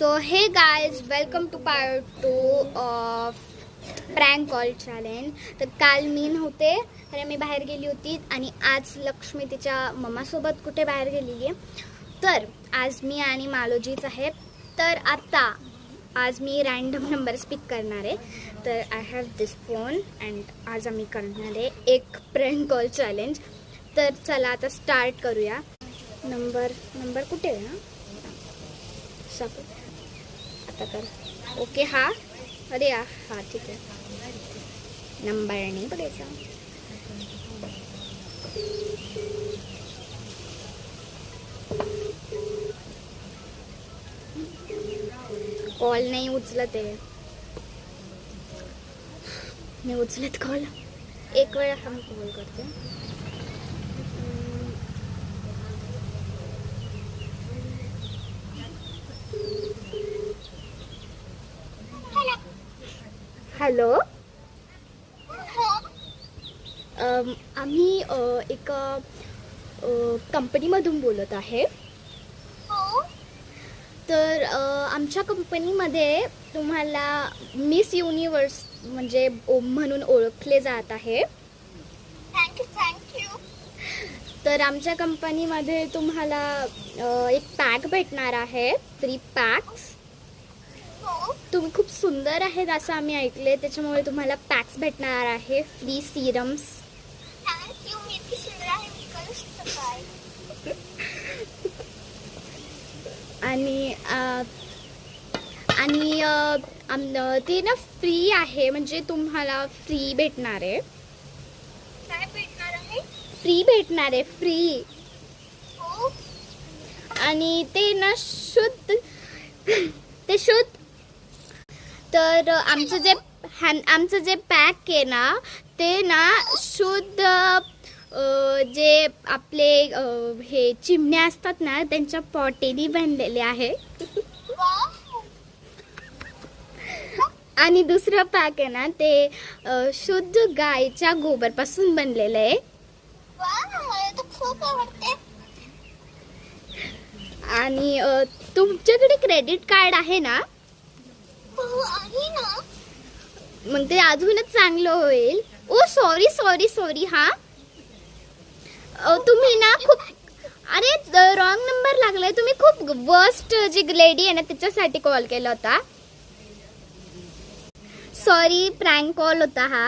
So hey guys, welcome to part 2 of prank call challenge. तर काल मी नव्हते तर मी बाहेर गेली होती आणि आज लक्ष्मी तिच्या मम्मासोबत कुठे बाहेर गेलेली आहे. तर आज मी आणि मालोजीच आहे. तर आता आज मी रँडम नंबर स्पिक करणार आहे. तर I have this phone and आज आम्ही करणार आहे एक प्रँक कॉल चॅलेंज. तर चला आता स्टार्ट करूया. नंबर कुठे आहे ना आता कर. ओके हा अरे या हा ठीक आहे. नंबर नाही बघायचा. कॉल नाही उचलत आहे. नाही उचलत कॉल. एक वेळ हा मी कॉल करते. हॅलो. आम्ही एक कंपनीमधून बोलत आहे. तर आमच्या कंपनीमध्ये तुम्हाला मिस युनिवर्स म्हणजे म्हणून ओळखले जात आहे. थँक्यू. तर आमच्या कंपनीमध्ये तुम्हाला एक पॅक भेटणार आहे. 3 पॅक्स. तुम्ही खूप सुंदर आहेत असं आम्ही ऐकले, त्याच्यामुळे तुम्हाला पॅक्स भेटणार आहे. Free serums. थँक्यू. मी इतकी सुंदर आहे, मी करू शकतो काय? आणि ते ना फ्री आहे, म्हणजे तुम्हाला फ्री भेटणार आहे. काय भेटणार आहे? फ्री भेटणार आहे. फ्री. हो. आणि ते ना शुद्ध. ते शुद्ध. तर आमचं जे पॅक आहे ना ते ना शुद्ध जे आपले हे चिमण्या असतात ना त्यांच्या पॉटेनी बनलेले आहे. आणि दुसरं पॅक आहे ना ते शुद्ध गायच्या गोबरपासून बनलेलं आहे. खूप आवडते. आणि तुमच्याकडे क्रेडिट कार्ड आहे ना? हो आहे ना. मग ते अजूनच चांगलं होईल. ओ सॉरी हा. तुम्ही ना खूप रॉंग नंबर लागलाय. तुम्ही खूप वर्स्ट जी लेडी आहे ना त्याच्यासाठी कॉल केला होता. सॉरी, प्रँक कॉल होता हा.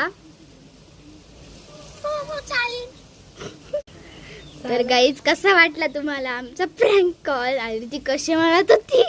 हो चालेल. तर गाईज कसा वाटला तुम्हाला आमचा प्रँक कॉल आणि ती कशी म्हणत होती?